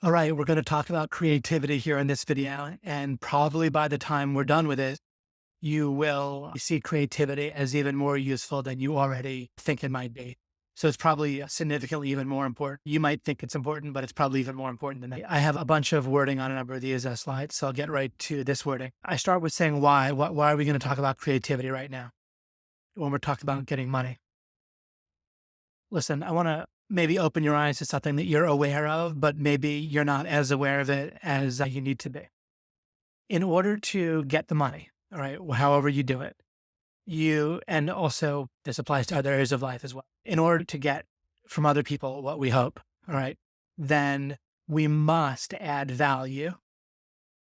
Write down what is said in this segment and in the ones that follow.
All right, we're going to talk about creativity here in this video. And probably by the time we're done with it, you will see creativity as even more useful than you already think it might be. So it's probably significantly even more important. You might think it's important, but it's probably even more important than that. I have a bunch of wording on a number of these slides, so I'll get right to this wording. I start with saying why. Why are we going to talk about creativity right now when we're talking about getting money? Listen, I want to maybe open your eyes to something that you're aware of, but maybe you're not as aware of it as you need to be. In order to get the money, all right, however you do it, and also this applies to other areas of life as well. In order to get from other people what we hope, all right, then we must add value.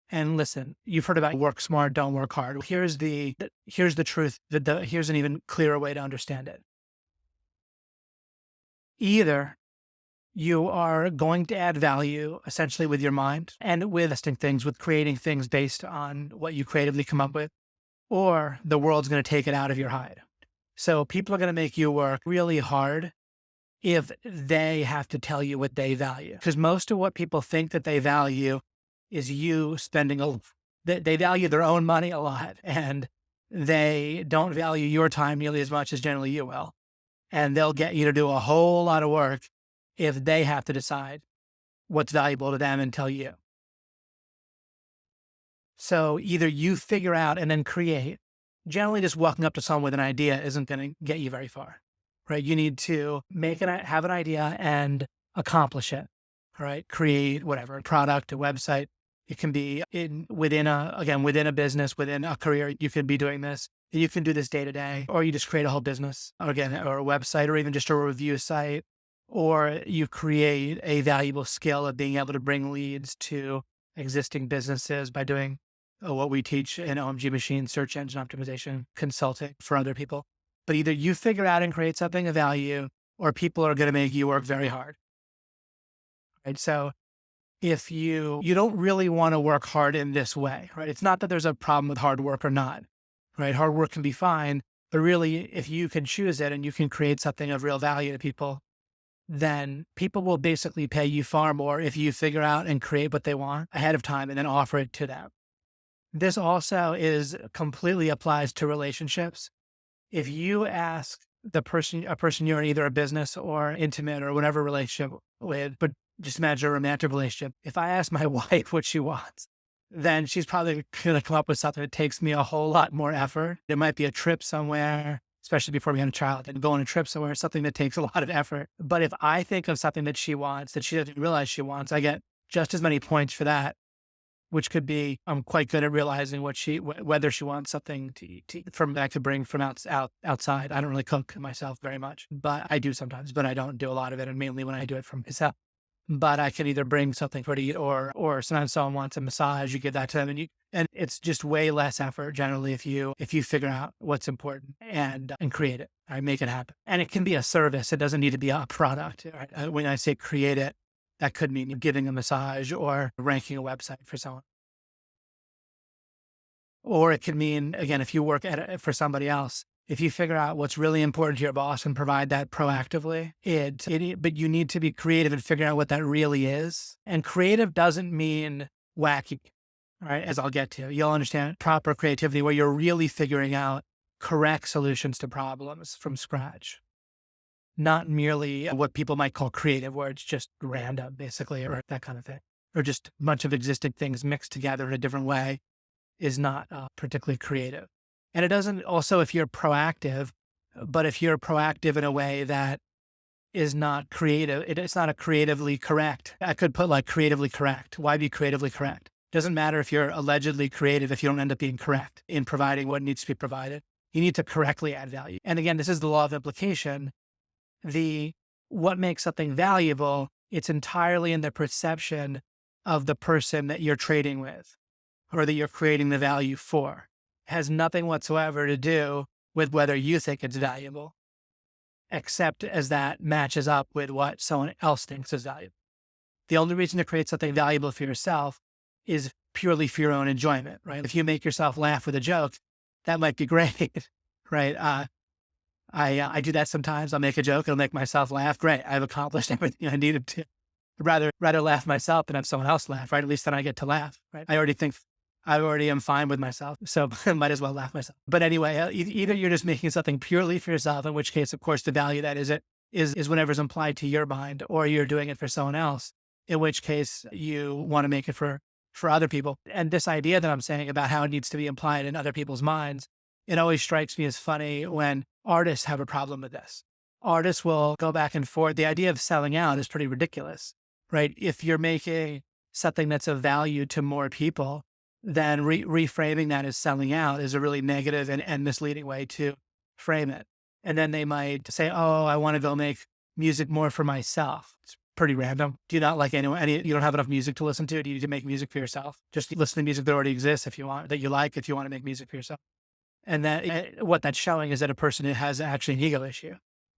And listen, you've heard about work smart, don't work hard. Here's the truth. Here's an even clearer way to understand it. Either you are going to add value essentially with your mind and with testing things, with creating things based on what you creatively come up with, or the world's going to take it out of your hide. So people are going to make you work really hard if they have to tell you what they value. Because most of what people think that they value is you spending they value their own money a lot, and they don't value your time nearly as much as generally you will. And they'll get you to do a whole lot of work if they have to decide what's valuable to them and tell you. So either you figure out and then create. Generally, just walking up to someone with an idea isn't going to get you very far, right? You need to have an idea and accomplish it, all right? Create whatever, a product, a website. It can be within a business, within a career, you could be doing this. You can do this day to day, or you just create a whole business, or a website, or even just a review site, or you create a valuable skill of being able to bring leads to existing businesses by doing what we teach in OMG Machine, search engine optimization consulting for other people. But either you figure out and create something of value, or people are going to make you work very hard. Right? So if you don't really want to work hard in this way, right? It's not that there's a problem with hard work or not, right? Hard work can be fine, but really if you can choose it and you can create something of real value to people, then people will basically pay you far more if you figure out and create what they want ahead of time and then offer it to them. This also completely applies to relationships. If you ask a person you're in either a business or intimate or whatever relationship with, but just imagine a romantic relationship. If I ask my wife what she wants, then she's probably going to come up with something that takes me a whole lot more effort. It might be a trip somewhere, especially before we had a child, and go on a trip somewhere, something that takes a lot of effort. But if I think of something that she wants, that she doesn't realize she wants, I get just as many points for that, which could be, I'm quite good at realizing whether she wants something that I could bring from outside. I don't really cook myself very much, but I do sometimes, but I don't do a lot of it. And mainly when I do it for myself, but I can either bring something for to eat or sometimes someone wants a massage, you give that to them and it's just way less effort generally if you figure out what's important and create it, right? Make it happen. And it can be a service. It doesn't need to be a product. Right? When I say create it, that could mean giving a massage or ranking a website for someone. Or it could mean, again, if you work for somebody else, if you figure out what's really important to your boss and provide that proactively, but you need to be creative and figure out what that really is. And creative doesn't mean wacky, right? As I'll get to, you'll understand proper creativity where you're really figuring out correct solutions to problems from scratch. Not merely what people might call creative, where it's just random, basically, or that kind of thing, or just a bunch of existing things mixed together in a different way is not particularly creative. And it doesn't also, if you're proactive, but if you're proactive in a way that is not creative, it's not a creatively correct. I could put like creatively correct. Why be creatively correct? Doesn't matter if you're allegedly creative if you don't end up being correct in providing what needs to be provided. You need to correctly add value. And again, this is the law of implication. What makes something valuable, it's entirely in the perception of the person that you're trading with or that you're creating the value for. It has nothing whatsoever to do with whether you think it's valuable, except as that matches up with what someone else thinks is valuable. The only reason to create something valuable for yourself is purely for your own enjoyment, right? If you make yourself laugh with a joke, that might be great, right? I do that sometimes. I'll make a joke. It'll make myself laugh. Great. I've accomplished everything I needed to, I'd rather laugh myself than have someone else laugh, right? At least then I get to laugh, right? I already am fine with myself, so I might as well laugh myself. But anyway, either you're just making something purely for yourself, in which case, of course, the value that is whatever's implied to your mind, or you're doing it for someone else, in which case you want to make it for other people. And this idea that I'm saying about how it needs to be implied in other people's minds, it always strikes me as funny when artists have a problem with this. Artists will go back and forth. The idea of selling out is pretty ridiculous, right? If you're making something that's of value to more people, then reframing that as selling out is a really negative and misleading way to frame it. And then they might say, oh, I want to go make music more for myself. It's pretty random. Do you not like you don't have enough music to listen to? Do you need to make music for yourself? Just listen to music that already exists if you want, that you like, if you want to make music for yourself. And that what that's showing is that a person has actually an ego issue,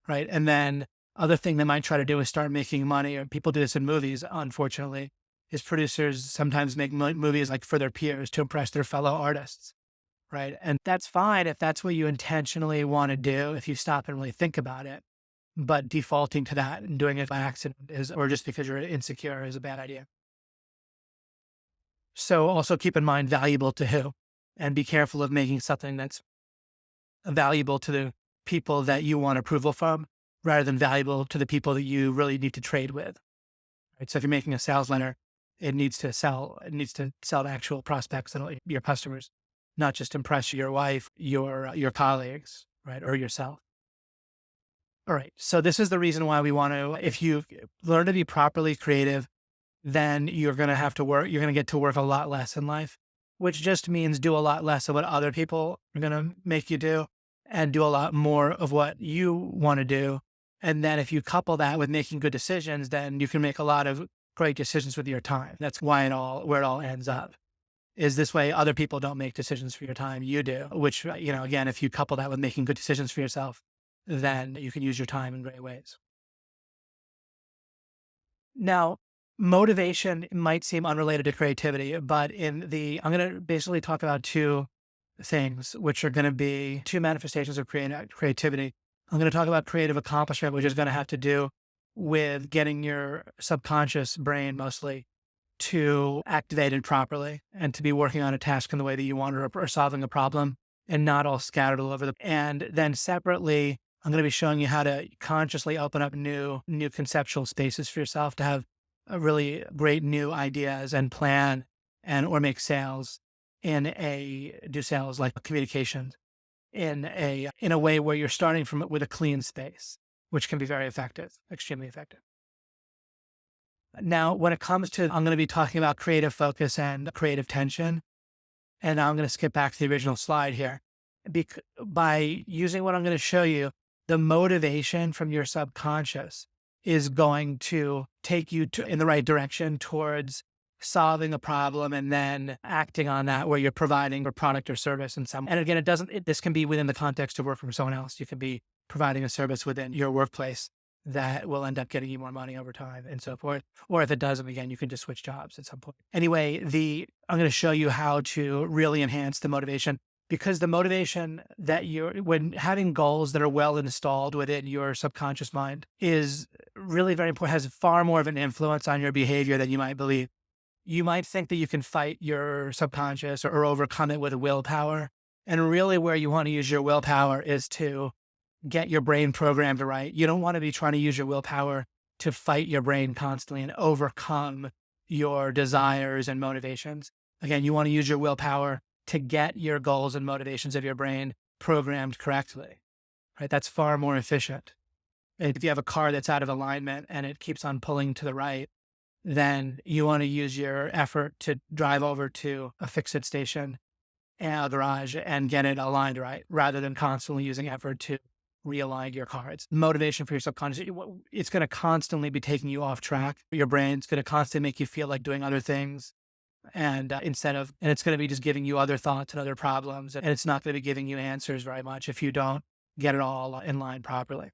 right? And then other thing they might try to do is start making money, or people do this in movies, unfortunately, is producers sometimes make movies like for their peers to impress their fellow artists, right? And that's fine if that's what you intentionally want to do, if you stop and really think about it. But defaulting to that and doing it by accident or just because you're insecure is a bad idea. So also keep in mind valuable to who, and be careful of making something that's valuable to the people that you want approval from rather than valuable to the people that you really need to trade with. Right? So if you're making a sales letter, it needs to sell to actual prospects and your customers, not just impress your wife, your colleagues, right? Or yourself. All right. So this is the reason why we want to, if you learn to be properly creative, then you're going to have to work, you're going to get to work a lot less in life, which just means do a lot less of what other people are going to make you do and do a lot more of what you want to do. And then if you couple that with making good decisions, then you can make a lot of great decisions with your time. That's where it all ends up. Is this way other people don't make decisions for your time, you do, which, again, if you couple that with making good decisions for yourself, then you can use your time in great ways. Now, motivation might seem unrelated to creativity, but I'm going to basically talk about two things, which are going to be two manifestations of creativity. I'm going to talk about creative accomplishment, which is going to have to do with getting your subconscious brain mostly to activate it properly and to be working on a task in the way that you want, or solving a problem, and not all scattered all over and then separately, I'm going to be showing you how to consciously open up new conceptual spaces for yourself to have a really great new ideas and plan or make sales do sales like communications in a way where you're starting with a clean space, which can be very effective, extremely effective. Now, when it comes to, I'm going to be talking about creative focus and creative tension. And now I'm going to skip back to the original slide here. By using what I'm going to show you, the motivation from your subconscious is going to take you in the right direction towards solving a problem and then acting on that where you're providing a product or service and again, this can be within the context of working for someone else. You can be providing a service within your workplace that will end up getting you more money over time and so forth. Or if it doesn't, again, you can just switch jobs at some point. Anyway, I'm going to show you how to really enhance the motivation, because the motivation that when having goals that are well installed within your subconscious mind is really very important, has far more of an influence on your behavior than you might believe. You might think that you can fight your subconscious or overcome it with willpower. And really where you want to use your willpower is to get your brain programmed right. You don't want to be trying to use your willpower to fight your brain constantly and overcome your desires and motivations. Again, you want to use your willpower to get your goals and motivations of your brain programmed correctly, right? That's far more efficient. If you have a car that's out of alignment and it keeps on pulling to the right, then you want to use your effort to drive over to a fix-it station and a garage and get it aligned right, rather than constantly using effort to realign your car. It's motivation for your subconscious. It's going to constantly be taking you off track. Your brain's going to constantly make you feel like doing other things. And it's going to be just giving you other thoughts and other problems. And it's not going to be giving you answers very much if you don't get it all in line properly.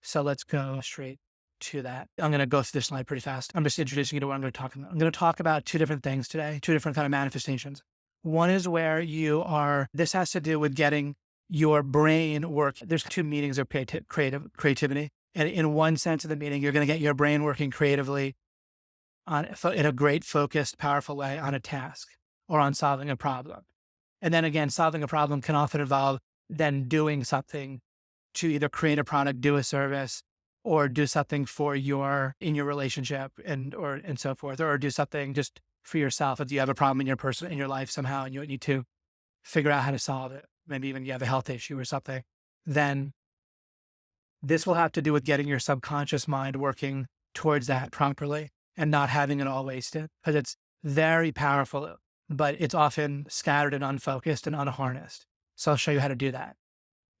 So let's go straight to that. I'm going to go through this slide pretty fast. I'm just introducing you to what I'm going to talk about. I'm going to talk about two different things today, two different kind of manifestations. One is where this has to do with getting your brain work. There's two meanings of creativity. And in one sense of the meaning, you're going to get your brain working creatively in a great, focused, powerful way on a task or on solving a problem. And then again, solving a problem can often involve then doing something to either create a product, do a service, or do something for in your relationship and so forth, or do something just for yourself. If you have a problem in your life somehow and you need to figure out how to solve it, maybe even you have a health issue or something, then this will have to do with getting your subconscious mind working towards that properly and not having it all wasted, because it's very powerful, but it's often scattered and unfocused and unharnessed. So I'll show you how to do that.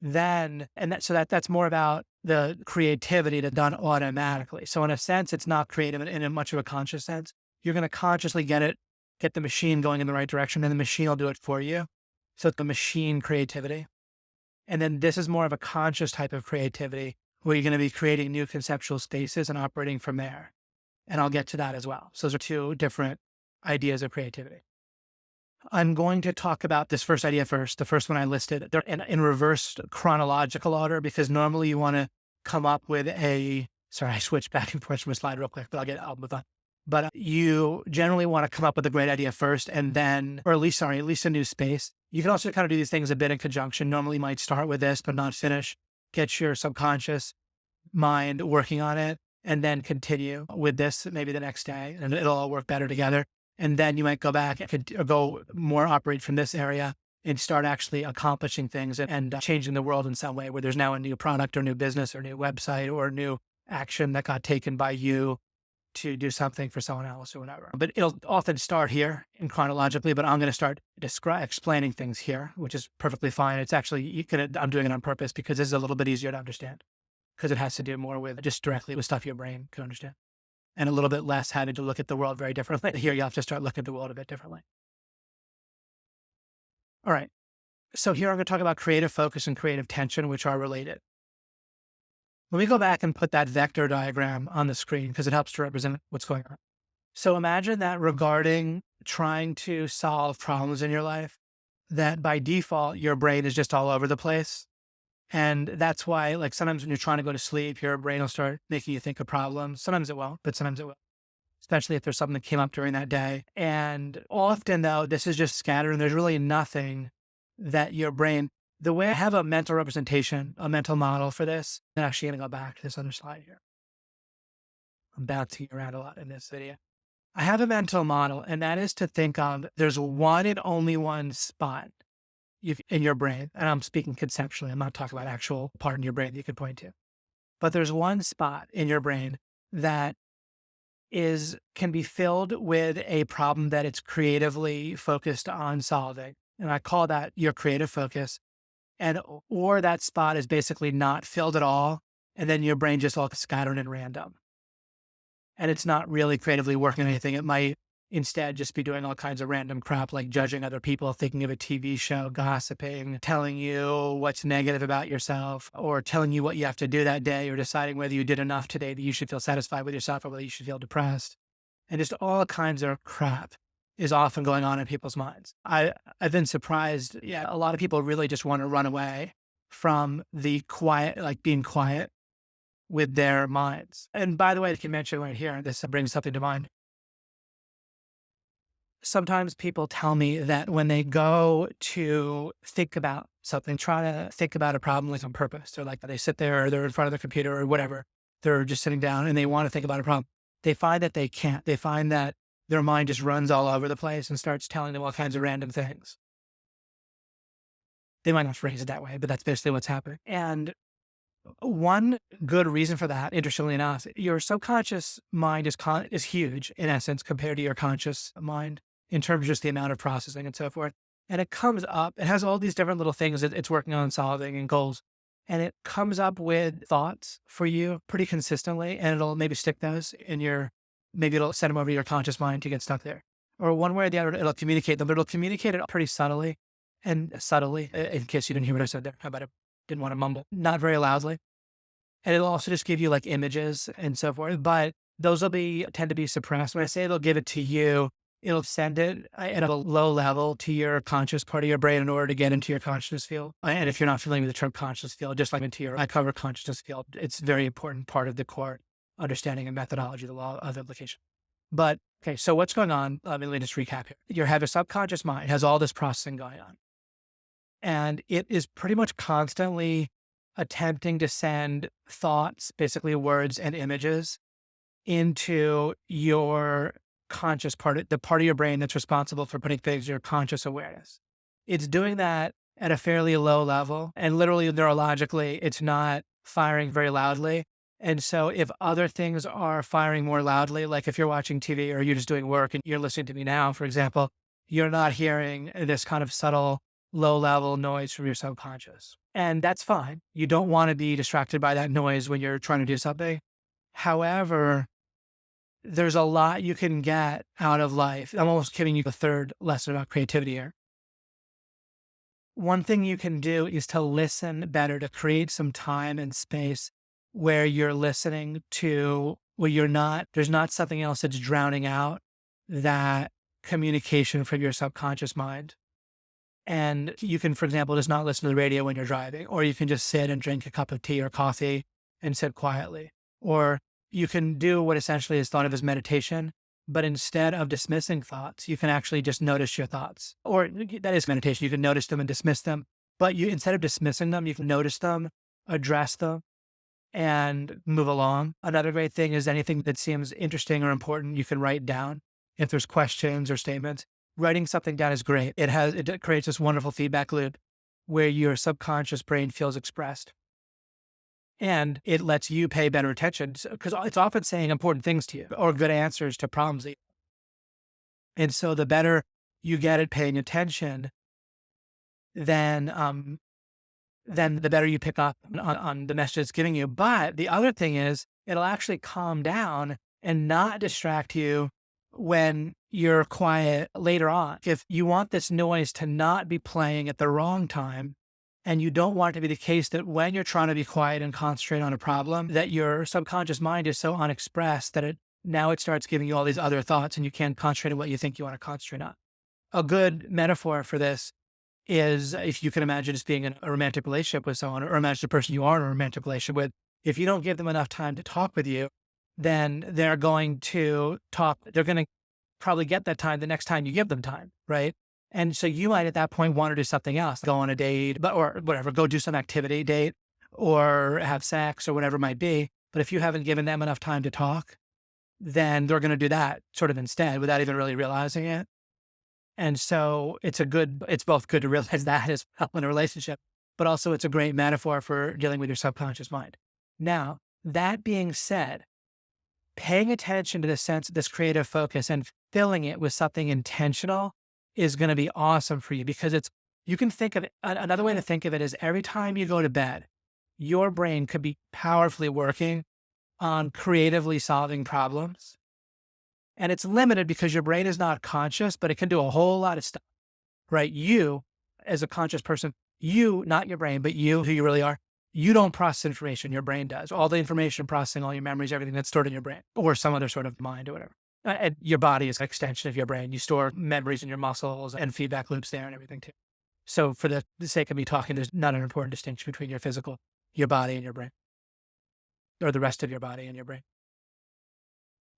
That's more about the creativity that's done automatically. So in a sense, it's not creative in a much of a conscious sense. You're going to consciously get the machine going in the right direction, and the machine will do it for you. So it's the machine creativity. And then this is more of a conscious type of creativity where you're going to be creating new conceptual spaces and operating from there. And I'll get to that as well. So those are two different ideas of creativity. I'm going to talk about this first idea first. The first one I listed, they're in reverse chronological order, because normally you want to come up with sorry, I switched back and forth from a slide real quick, but I'll move on. But you generally want to come up with a great idea first, and then, or at least a new space. You can also kind of do these things a bit in conjunction. Normally you might start with this, but not finish. Get your subconscious mind working on it, and then continue with this maybe the next day, and it'll all work better together. And then you might go back and go more operate from this area and start actually accomplishing things and changing the world in some way, where there's now a new product or new business or new website or new action that got taken by you to do something for someone else or whatever. But it'll often start here in chronologically, but I'm going to start explaining things here, which is perfectly fine. It's actually, I'm doing it on purpose because this is a little bit easier to understand, because it has to do more with just directly with stuff your brain can understand, and a little bit less having to look at the world very differently. Here, you have to start looking at the world a bit differently. All right. So here I'm going to talk about creative focus and creative tension, which are related. Let me go back and put that vector diagram on the screen because it helps to represent what's going on. So imagine that regarding trying to solve problems in your life, that by default, your brain is just all over the place. And that's why, like, sometimes when you're trying to go to sleep, your brain will start making you think of problems. Sometimes it won't, but sometimes it will, especially if there's something that came up during that day. And often, though, this is just scattered and there's really nothing that your brain, the way I have a mental representation, a mental model for this, I'm actually going to go back to this other slide here. I'm bouncing around a lot in this video. I have a mental model, and that is to think of there's one and only one spot in your brain, and I'm speaking conceptually. I'm not talking about actual part in your brain that you could point to, but there's one spot in your brain that can be filled with a problem that it's creatively focused on solving. And I call that your creative focus. Or that spot is basically not filled at all. And then your brain just all scattered and random. And it's not really creatively working on anything. It might instead just be doing all kinds of random crap, like judging other people, thinking of a TV show, gossiping, telling you what's negative about yourself, or telling you what you have to do that day, or deciding whether you did enough today that you should feel satisfied with yourself or whether you should feel depressed. And just all kinds of crap is often going on in people's minds. I've been surprised. Yeah, a lot of people really just want to run away from the quiet, like being quiet with their minds. And by the way, I can mention right here, this brings something to mind. Sometimes people tell me that when they go to think about something, try to think about a problem like on purpose. They're like, they sit there or they're in front of the computer or whatever. They're just sitting down and they want to think about a problem. They find that they can't. They find that their mind just runs all over the place and starts telling them all kinds of random things. They might not phrase it that way, but that's basically what's happening. And one good reason for that, interestingly enough, your subconscious mind is huge in essence compared to your conscious mind in terms of just the amount of processing and so forth. And it comes up, it has all these different little things that it's working on solving and goals. And it comes up with thoughts for you pretty consistently. And it'll maybe stick those maybe it'll send them over to your conscious mind to get stuck there. Or one way or the other, it'll communicate them, but it'll communicate it pretty subtly. In case you didn't hear what I said there, how about it? Didn't want to mumble, not very loudly. And it'll also just give you like images and so forth, but those tend to be suppressed. When I say it'll give it to you, it'll send it at a low level to your conscious part of your brain in order to get into your consciousness field. And if you're not familiar with the term conscious field, just like I cover consciousness field, it's a very important part of the core understanding and methodology, the law of implication. But okay, so what's going on? Let me just recap here. You have a subconscious mind, has all this processing going on, and it is pretty much constantly attempting to send thoughts, basically words and images, into your conscious part, the part of your brain that's responsible for putting things in your conscious awareness. It's doing that at a fairly low level, and literally neurologically, it's not firing very loudly. And so if other things are firing more loudly, like if you're watching TV or you're just doing work and you're listening to me now, for example, you're not hearing this kind of subtle low level noise from your subconscious. And that's fine. You don't want to be distracted by that noise when you're trying to do something. However, there's a lot you can get out of life. I'm almost giving you the third lesson about creativity here. One thing you can do is to listen better, to create some time and space where you're listening to, where there's not something else that's drowning out that communication from your subconscious mind. And you can, for example, just not listen to the radio when you're driving, or you can just sit and drink a cup of tea or coffee and sit quietly. Or you can do what essentially is thought of as meditation, but instead of dismissing thoughts, you can actually just notice your thoughts. Or that is meditation. You can notice them and dismiss them, but instead of dismissing them, you can notice them, address them, and move along. Another great thing is anything that seems interesting or important, you can write down. If there's questions or statements, writing something down is great. It creates this wonderful feedback loop where your subconscious brain feels expressed. And it lets you pay better attention because it's often saying important things to you or good answers to problems. And so the better you get at paying attention, then the better you pick up on the message it's giving you. But the other thing is it'll actually calm down and not distract you when you're quiet later on. If you want this noise to not be playing at the wrong time, and you don't want it to be the case that when you're trying to be quiet and concentrate on a problem, that your subconscious mind is so unexpressed that now it starts giving you all these other thoughts and you can't concentrate on what you think you want to concentrate on. A good metaphor for this is if you can imagine just being in a romantic relationship with someone, or imagine the person you are in a romantic relationship with. If you don't give them enough time to talk with you, then they're going to talk. They're going to probably get that time the next time you give them time, right? And so you might at that point want to do something else, go on a date, or whatever, go do some activity, date, or have sex or whatever it might be. But if you haven't given them enough time to talk, then they're going to do that sort of instead without even really realizing it. And so it's both good to realize that as well in a relationship, but also it's a great metaphor for dealing with your subconscious mind. Now, that being said, paying attention to this creative focus and filling it with something intentional is going to be awesome for you because you can think of it. Another way to think of it is every time you go to bed, your brain could be powerfully working on creatively solving problems. And it's limited because your brain is not conscious, but it can do a whole lot of stuff, right? You, as a conscious person, not your brain, but you, who you really are, you don't process information. Your brain does. All the information processing, all your memories, everything that's stored in your brain or some other sort of mind or whatever. And your body is an extension of your brain. You store memories in your muscles and feedback loops there and everything too. So for the sake of me talking, there's not an important distinction between your body and your brain, or the rest of your body and your brain.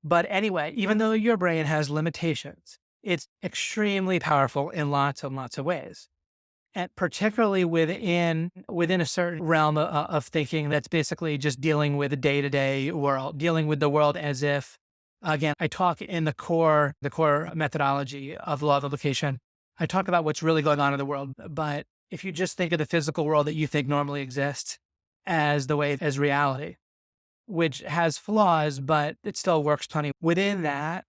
But anyway, even though your brain has limitations, it's extremely powerful in lots and lots of ways. And particularly within a certain realm of thinking that's basically just dealing with the day-to-day world, dealing with the world as if, again, I talk in the core methodology of law of implication. I talk about what's really going on in the world. But if you just think of the physical world that you think normally exists as reality, which has flaws, but it still works plenty. Within that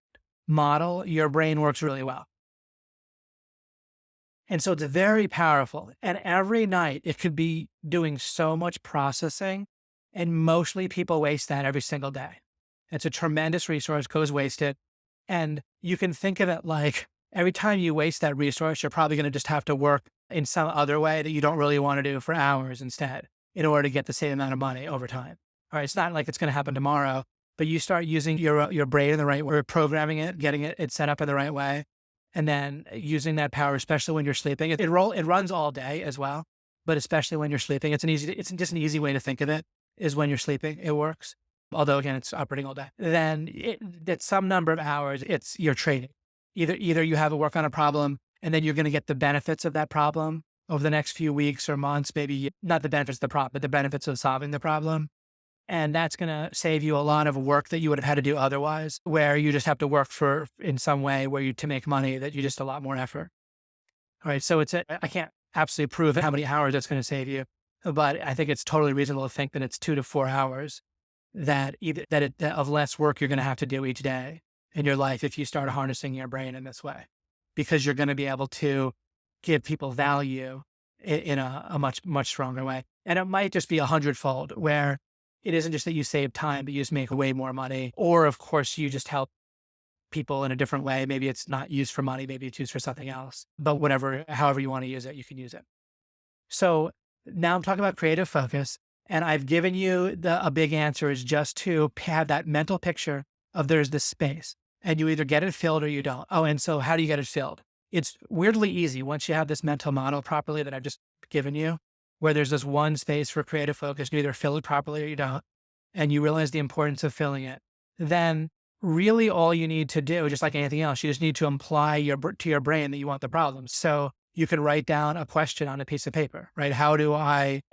model, your brain works really well. And so it's very powerful. And every night it could be doing so much processing, and mostly people waste that every single day. It's a tremendous resource, goes wasted. And you can think of it like every time you waste that resource, you're probably going to just have to work in some other way that you don't really want to do for hours instead in order to get the same amount of money over time. All right, it's not like it's going to happen tomorrow, but you start using your brain in the right way, programming it, getting it set up in the right way, and then using that power, especially when you're sleeping. It runs all day as well, but especially when you're sleeping, it's just an easy way to think of it is when you're sleeping, it works. although again, it's operating all day, then that's some number of hours, it's your training. Either you have to work on a problem and then you're going to get the benefits of that problem over the next few weeks or months, maybe not the benefits of the problem, but the benefits of solving the problem. And that's going to save you a lot of work that you would have had to do otherwise, where you just have to work for in some way where to make money that you just a lot more effort. All right. So I can't absolutely prove how many hours that's going to save you, but I think it's totally reasonable to think that it's 2 to 4 hours that of less work you're going to have to do each day in your life if you start harnessing your brain in this way, because you're going to be able to give people value in a much, much stronger way. And it might just be 100-fold, where it isn't just that you save time, but you just make way more money. Or of course, you just help people in a different way. Maybe it's not used for money, maybe it's used for something else, but however you want to use it, you can use it. So now I'm talking about creative focus, and I've given you a big answer is just to have that mental picture of there's this space and you either get it filled or you don't. Oh, and so how do you get it filled? It's weirdly easy once you have this mental model properly that I've just given you, where there's this one space for creative focus, you either fill it properly or you don't, and you realize the importance of filling it. Then really all you need to do, just like anything else, you just need to imply to your brain that you want the problem. So you can write down a question on a piece of paper, right?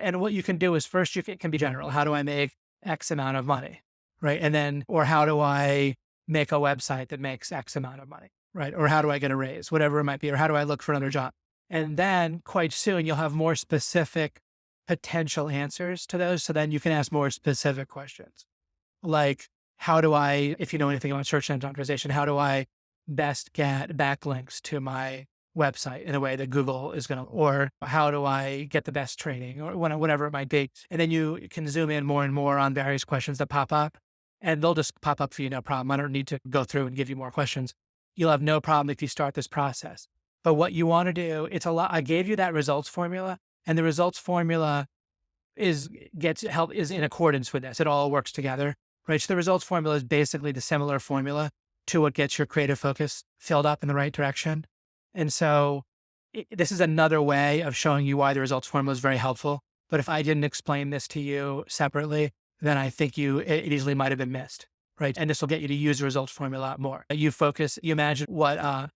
And what you can do is first, it can be general. How do I make X amount of money, right? And then, or how do I make a website that makes X amount of money, right? Or how do I get a raise, whatever it might be, or how do I look for another job? And then quite soon you'll have more specific potential answers to those. So then you can ask more specific questions. Like, if you know anything about search engine optimization, how do I best get backlinks to my website in a way that Google is going to, or how do I get the best training, or whatever it might be. And then you can zoom in more and more on various questions that pop up, and they'll just pop up for you, no problem. I don't need to go through and give you more questions. You'll have no problem if you start this process. But what you want to do, I gave you that results formula, and the results formula is in accordance with this. It all works together, right? So the results formula is basically the similar formula to what gets your creative focus filled up in the right direction. And so this is another way of showing you why the results formula is very helpful. But if I didn't explain this to you separately, then I think it easily might have been missed, right? And this will get you to use the results formula a lot more. You imagine what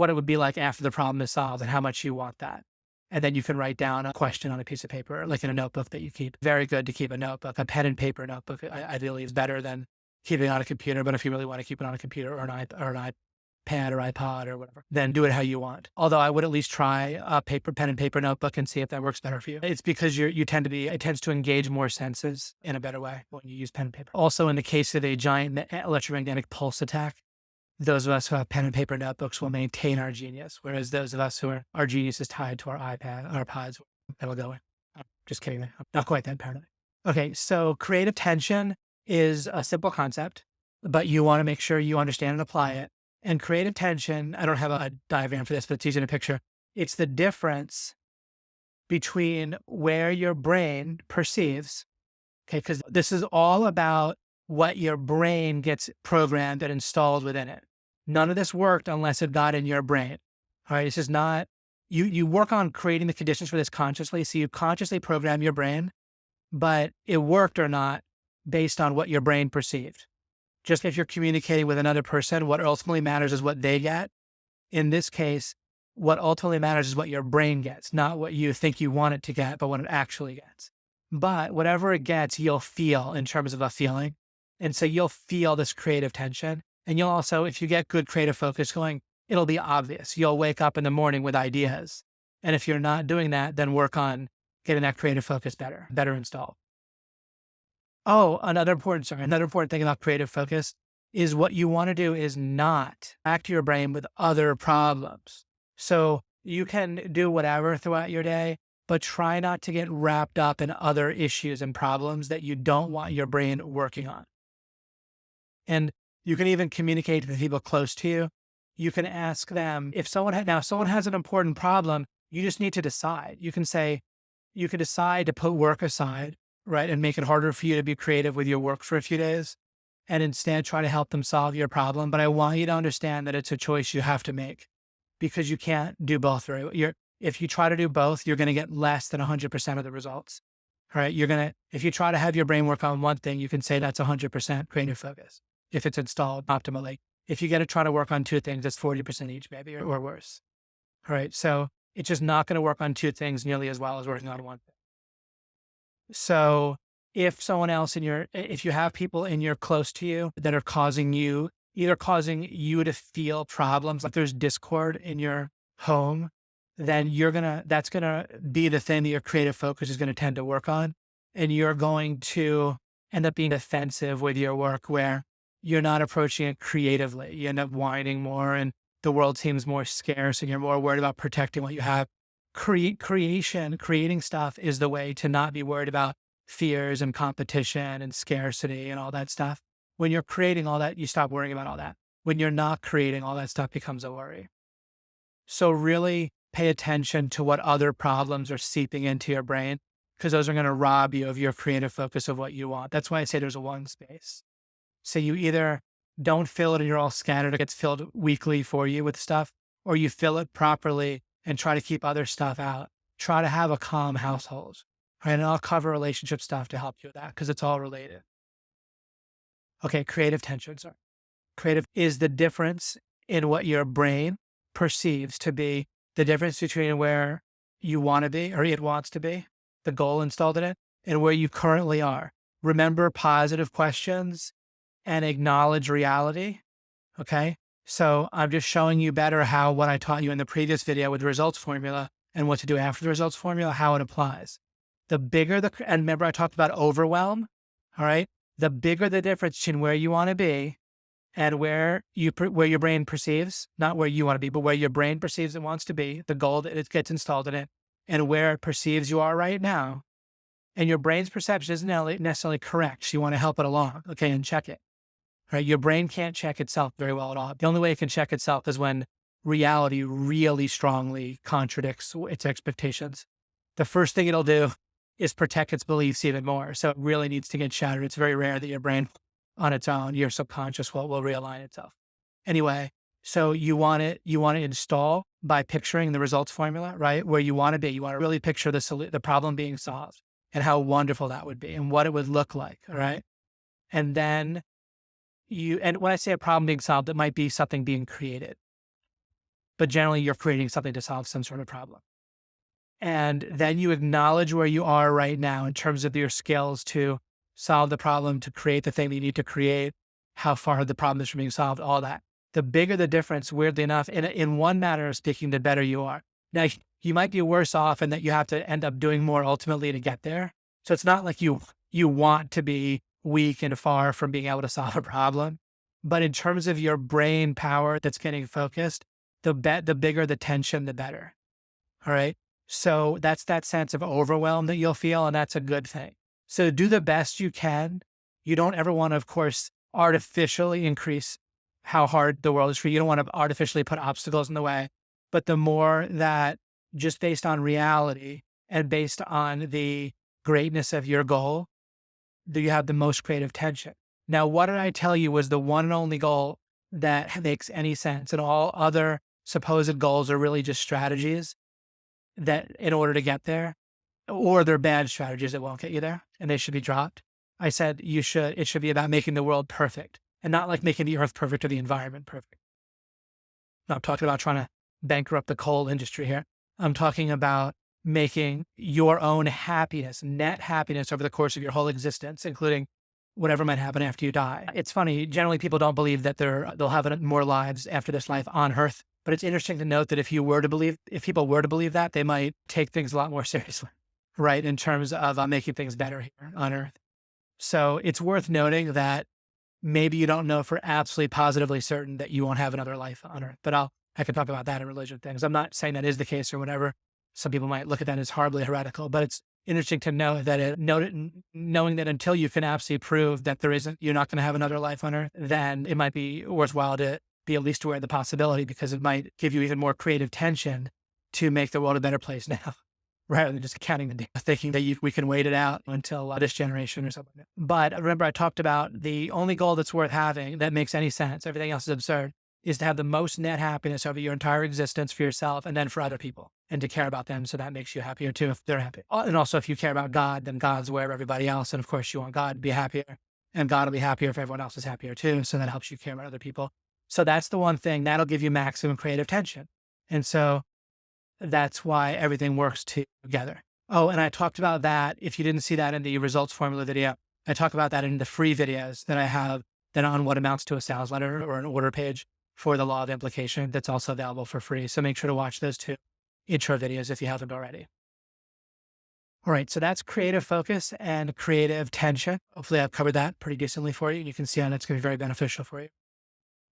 it would be like after the problem is solved and how much you want that. And then you can write down a question on a piece of paper, like in a notebook that you keep. Very good to keep a notebook. A pen and paper notebook ideally is better than keeping it on a computer. But if you really want to keep it on a computer or an iPad or iPod or whatever, then do it how you want. Although I would at least try a pen and paper notebook and see if that works better for you. It's because it tends to engage more senses in a better way when you use pen and paper. Also, in the case of a giant electromagnetic pulse attack, those of us who have pen and paper notebooks will maintain our genius, whereas those of us our genius is tied to our iPods, that'll go in. I'm just kidding. I'm not quite that paranoid. Okay, so creative tension is a simple concept, but you want to make sure you understand and apply it. And creative tension, I don't have a diagram for this, but it's easy to picture. It's the difference between where your brain perceives, okay, because this is all about what your brain gets programmed and installed within it. None of this worked unless it got in your brain. All right. This is not, you work on creating the conditions for this consciously. So you consciously program your brain, but it worked or not based on what your brain perceived. Just if you're communicating with another person, what ultimately matters is what they get. In this case, what ultimately matters is what your brain gets, not what you think you want it to get, but what it actually gets. But whatever it gets, you'll feel in terms of a feeling. And so you'll feel this creative tension. And you'll also, if you get good creative focus going, it'll be obvious. You'll wake up in the morning with ideas. And if you're not doing that, then work on getting that creative focus better installed. Oh, another important thing about creative focus is what you want to do is not act your brain with other problems. So you can do whatever throughout your day, but try not to get wrapped up in other issues and problems that you don't want your brain working on. And you can even communicate to the people close to you. You can ask them if someone has an important problem, you just need to decide. You can decide to put work aside, right? And make it harder for you to be creative with your work for a few days and instead try to help them solve your problem. But I want you to understand that it's a choice you have to make because you can't do both very well. If you try to do both, you're going to get less than 100% of the results. All right. If you try to have your brain work on one thing, you can say that's 100% creative focus if it's installed optimally. If you got to try to work on two things, that's 40% each, maybe, or worse. All right. So it's just not going to work on two things nearly as well as working on one thing. So if you have people in your close to you that are either causing you to feel problems, like there's discord in your home, then that's going to be the thing that your creative focus is going to tend to work on. And you're going to end up being defensive with your work where you're not approaching it creatively. You end up whining more and the world seems more scarce and you're more worried about protecting what you have. Creating stuff is the way to not be worried about fears and competition and scarcity and all that stuff. When you're creating all that, you stop worrying about all that. When you're not creating, all that stuff becomes a worry. So really pay attention to what other problems are seeping into your brain, because those are going to rob you of your creative focus of what you want. That's why I say there's a one space. So you either don't fill it and you're all scattered, it gets filled weekly for you with stuff, or you fill it properly and try to keep other stuff out. Try to have a calm household. Right? And I'll cover relationship stuff to help you with that because it's all related. Okay, creative tension. Sorry. Creative is the difference in what your brain perceives to be the difference between where you want to be or it wants to be, the goal installed in it, and where you currently are. Remember positive questions and acknowledge reality. Okay. So I'm just showing you better how what I taught you in the previous video with the results formula and what to do after the results formula, how it applies. And remember I talked about overwhelm. All right. The bigger the difference between where you want to be and where your brain perceives, not where you want to be, but where your brain perceives it wants to be, the goal that it gets installed in it, and where it perceives you are right now. And your brain's perception isn't necessarily correct. So you want to help it along. Okay. And check it. Right? Your brain can't check itself very well at all. The only way it can check itself is when reality really strongly contradicts its expectations. The first thing it'll do is protect its beliefs even more. So it really needs to get shattered. It's very rare that your brain on its own, your subconscious will realign itself. Anyway, so you want to install by picturing the results formula, right? Where you want to be. You want to really picture the problem being solved and how wonderful that would be and what it would look like, all right? And then and when I say a problem being solved, it might be something being created, but generally you're creating something to solve some sort of problem. And then you acknowledge where you are right now in terms of your skills to solve the problem, to create the thing that you need to create, how far the problem is from being solved, all that. The bigger the difference, weirdly enough, in one matter of speaking, the better you are. Now, you might be worse off in that you have to end up doing more ultimately to get there. So it's not like you want to be weak and far from being able to solve a problem. But in terms of your brain power that's getting focused, the bigger the tension, the better. All right. So that's that sense of overwhelm that you'll feel, and that's a good thing. So do the best you can. You don't ever want to, of course, artificially increase how hard the world is for you. You don't want to artificially put obstacles in the way. But the more that just based on reality and based on the greatness of your goal, do you have the most creative tension. Now, what did I tell you was the one and only goal that makes any sense? And all other supposed goals are really just strategies that in order to get there, or they're bad strategies that won't get you there and they should be dropped. I said it should be about making the world perfect and not like making the earth perfect or the environment perfect. I'm talking about trying to bankrupt the coal industry here. I'm talking about making your own happiness, net happiness over the course of your whole existence, including whatever might happen after you die. It's funny, generally people don't believe that they'll have more lives after this life on Earth, but it's interesting to note that if people were to believe that, they might take things a lot more seriously, right? In terms of making things better here on Earth. So it's worth noting that maybe you don't know for absolutely positively certain that you won't have another life on Earth, but I can talk about that in religion things. I'm not saying that is the case or whatever. Some people might look at that as horribly heretical, but it's interesting to know that knowing that until you can absolutely prove that you're not going to have another life on Earth, then it might be worthwhile to be at least aware of the possibility, because it might give you even more creative tension to make the world a better place now, rather than just counting the days, thinking that we can wait it out until this generation or something like that. But remember, I talked about the only goal that's worth having that makes any sense, everything else is absurd, is to have the most net happiness over your entire existence for yourself and then for other people. and to care about them. So that makes you happier too if they're happy. And also, if you care about God, then God's aware of everybody else. And of course, you want God to be happier, and God will be happier if everyone else is happier too. So that helps you care about other people. So that's the one thing that'll give you maximum creative tension. And so that's why everything works together. Oh, and I talked about that. If you didn't see that in the results formula video, I talk about that in the free videos that I have then on what amounts to a sales letter or an order page for the law of implication. That's also available for free. So make sure to watch those two intro videos if you haven't already. All right. So that's creative focus and creative tension. Hopefully I've covered that pretty decently for you. You can see how that's going to be very beneficial for you.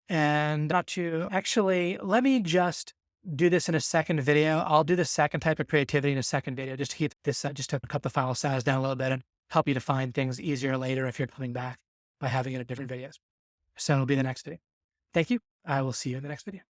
And not to actually, let me just do this in a second video. I'll do the second type of creativity in a second video, just to keep this, just to cut the file size down a little bit and help you to find things easier later if you're coming back by having it in different videos. So it'll be the next video. Thank you. I will see you in the next video.